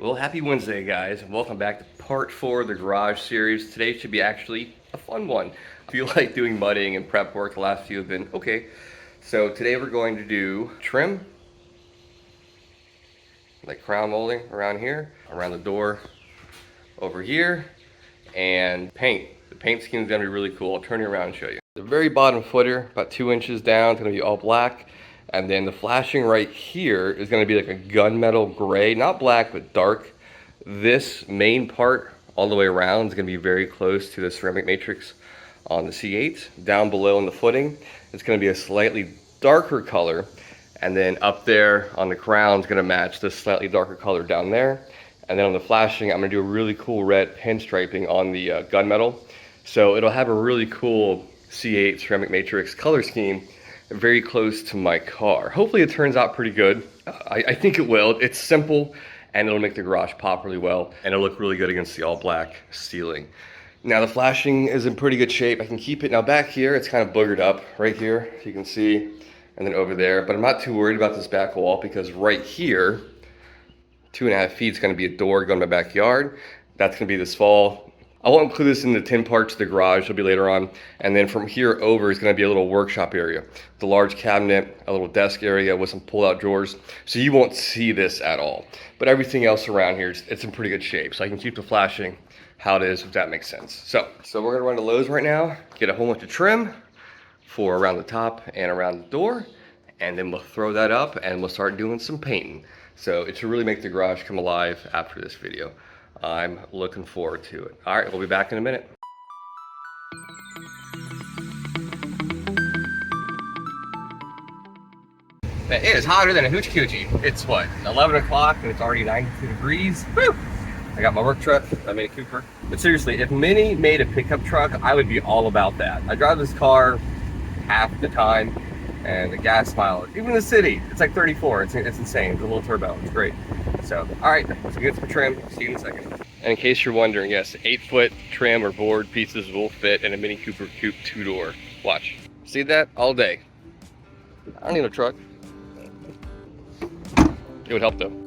Well, happy Wednesday, guys, and welcome back to part 4 of the garage series. Today should be actually a fun one. I feel like doing mudding and prep work. The last few have been okay. So today we're going to do trim, like crown molding around here, around the door, over here, and paint. The paint scheme is going to be really cool. I'll turn you around and show you. The very bottom footer, about 2 inches down, is going to be all black. And then the flashing right here is going to be like a gunmetal gray, not black, but dark. This main part all the way around is going to be very close to the ceramic matrix on the C8. Down below in the footing, it's going to be a slightly darker color. And then up there on the crown is going to match this slightly darker color down there. And then on the flashing, I'm going to do a really cool red pinstriping on the gunmetal. So it'll have a really cool C8 ceramic matrix color scheme very close to my car. Hopefully it turns out pretty good. I think it will. It's simple and it'll make the garage pop really well and it'll look really good against the all black ceiling. Now the flashing is in pretty good shape. I can keep it. Now back here, it's kind of boogered up right here, if you can see, and then over there. But I'm not too worried about this back wall because right here, 2.5 feet is going to be a door going to my backyard. That's going to be this fall. I won't include this in the 10 parts of the garage, it'll be later on. And then from here over is gonna be a little workshop area. The large cabinet, a little desk area with some pull-out drawers. So you won't see this at all. But everything else around here, it's in pretty good shape. So I can keep the flashing how it is, if that makes sense. So we're gonna run to Lowe's right now, get a whole bunch of trim for around the top and around the door. And then we'll throw that up and we'll start doing some painting. So it should really make the garage come alive after this video. I'm looking forward to it. All right, we'll be back in a minute. It is hotter than a hoochie coochie. It's what, 11 o'clock and it's already 92 degrees. Woo! I got my work truck, I made a Cooper. But seriously, if Minnie made a pickup truck, I would be all about that. I drive this car half the time and the gas mileage, even in the city, it's like 34. It's insane. It's a little turbo. It's great. So, all right, let's get some trim. See you in a second. And in case you're wondering, yes, 8-foot trim or board pieces will fit in a Mini Cooper Coupe 2-door. Watch. See that? All day. I don't need a truck. It would help though.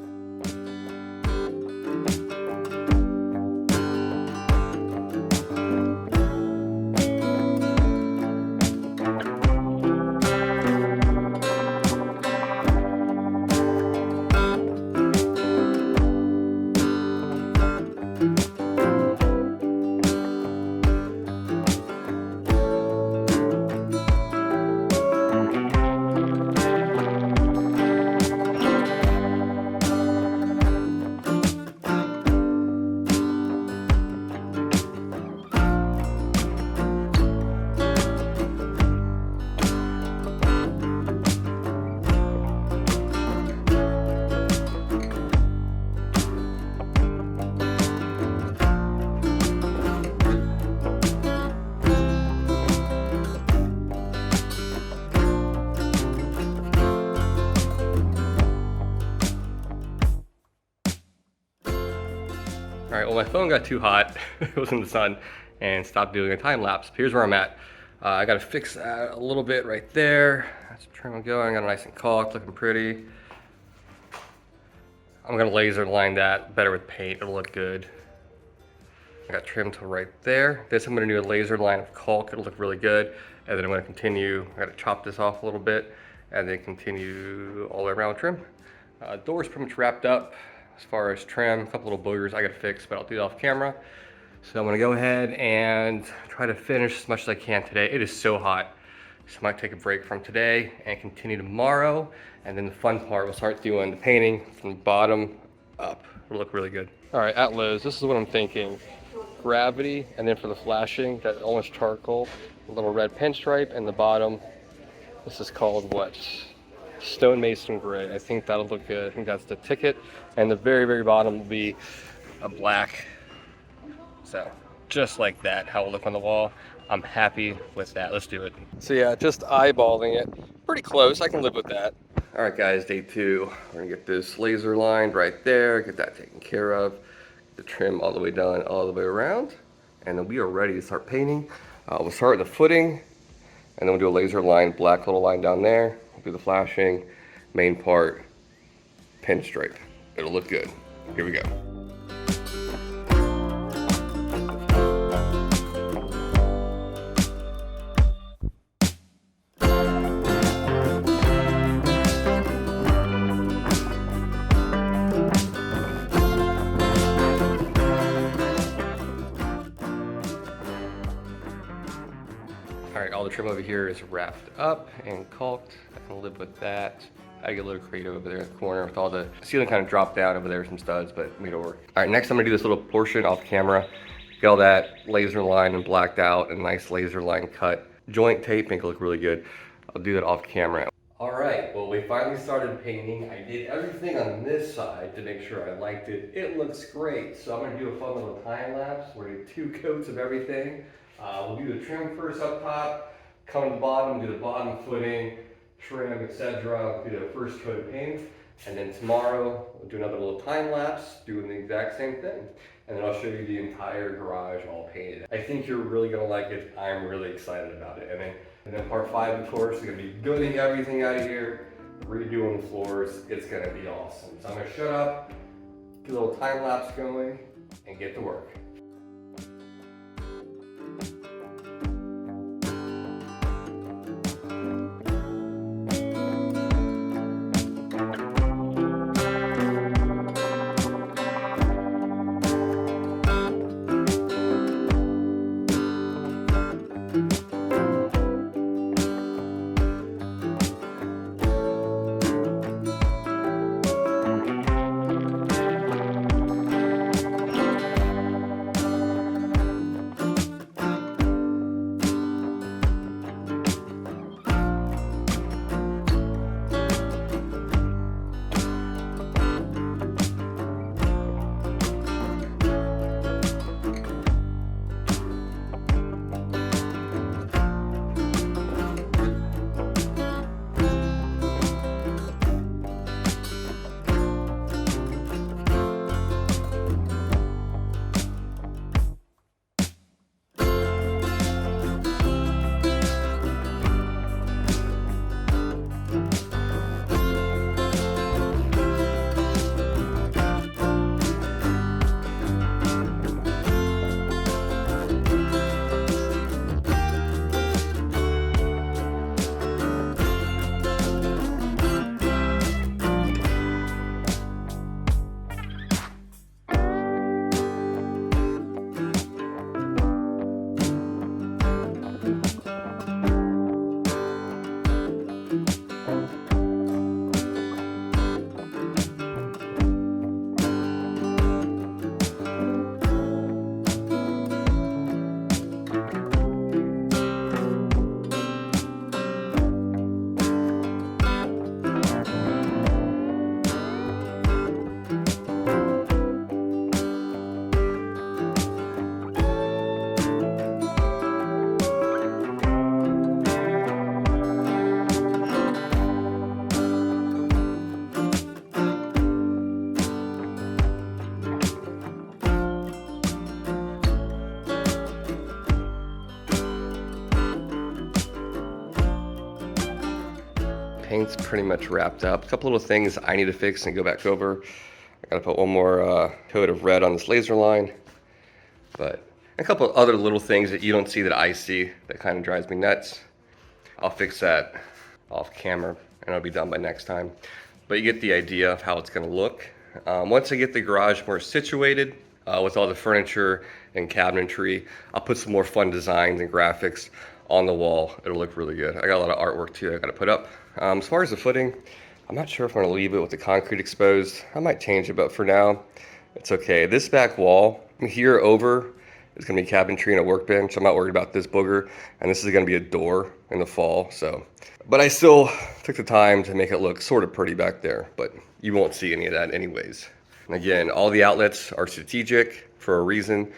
All right, well, my phone got too hot. It was in the sun and stopped doing a time lapse. Here's where I'm at. I got to fix that a little bit right there. That's trim going. Got it nice and caulked, looking pretty. I'm gonna laser line that better with paint. It'll look good. I got trim till right there. This I'm gonna do a laser line of caulk. It'll look really good. And then I'm gonna continue. I gotta chop this off a little bit and then continue all the way around with trim. Door's pretty much wrapped up. As far as trim, a couple little boogers I gotta fix, but I'll do that off camera. So I'm gonna go ahead and try to finish as much as I can today. It is so hot, so I might take a break from today and continue tomorrow. And then the fun part, we'll start doing the painting from the bottom up. It'll look really good. All right, at Lowe's, this is what I'm thinking. Gravity, and then for the flashing, that almost charcoal, a little red pinstripe, and the bottom, this is called what? Stonemason gray. I think that'll look good. I think that's the ticket. And the very, very bottom will be a black. So just like that, how it'll look on the wall. I'm happy with that. Let's do it. So yeah, just eyeballing it. Pretty close. I can live with that. All right, guys, day 2. We're gonna get this laser lined right there, get that taken care of, the trim all the way done, all the way around, and then we are ready to start painting. We'll start with the footing, and then we'll do a laser line, black little line down there. We'll do the flashing, main part, pinstripe. It'll look good. Here we go. All right, all the trim over here is wrapped up and caulked. I can live with that. I get a little creative over there in the corner with all the ceiling kind of dropped down over there, some studs, but made it work. All right, next I'm gonna do this little portion off camera. Get all that laser line and blacked out, and nice laser line cut. Joint tape, make it look really good. I'll do that off camera. All right, well, we finally started painting. I did everything on this side to make sure I liked it. It looks great. So I'm gonna do a fun little time lapse. We're gonna do 2 coats of everything. We'll do the trim first up top, come to the bottom, do the bottom footing, trim, etc. Do the first coat of paint. And then tomorrow, we'll do another little time lapse, doing the exact same thing. And then I'll show you the entire garage all painted. I think you're really gonna like it. I'm really excited about it. And then part 5, of course, is gonna be building everything out of here, redoing the floors. It's gonna be awesome. So I'm gonna shut up, get a little time lapse going, and get to work. Paint's pretty much wrapped up. A couple little things I need to fix and go back over. I gotta put one more coat of red on this laser line. But a couple of other little things that you don't see that I see that kind of drives me nuts. I'll fix that off camera and it'll be done by next time. But you get the idea of how it's gonna look. Once I get the garage more situated with all the furniture and cabinetry, I'll put some more fun designs and graphics on the wall. It'll look really good. I got a lot of artwork too I gotta put up. As far as the footing, I'm not sure if I'm gonna leave it with the concrete exposed. I might change it, but for now, it's okay. This back wall here over is gonna be cabinetry and a workbench. I'm not worried about this booger, and this is gonna be a door in the fall, so. But I still took the time to make it look sort of pretty back there, but you won't see any of that anyways. And again, all the outlets are strategic for a reason.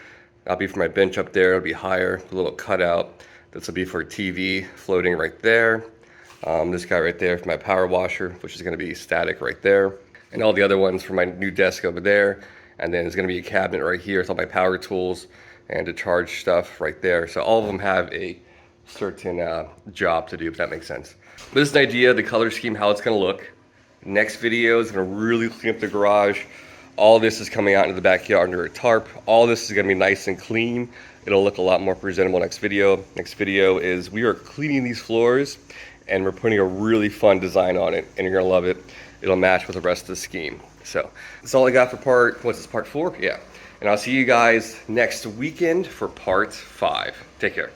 That'll be for my bench up there, it'll be higher, a little cutout. This will be for a TV floating right there. This guy right there for my power washer, which is gonna be static right there. And all the other ones for my new desk over there. And then there's gonna be a cabinet right here with all my power tools and to charge stuff right there. So all of them have a certain job to do, if that makes sense. But this is an idea, the color scheme, how it's gonna look. Next video is gonna really clean up the garage, All this is coming out into the backyard under a tarp. All this is gonna be nice and clean. It'll look a lot more presentable next video. Next video is we are cleaning these floors and we're putting a really fun design on it, and you're gonna love it. It'll match with the rest of the scheme. So that's all I got for part 4? Yeah. And I'll see you guys next weekend for part 5. Take care.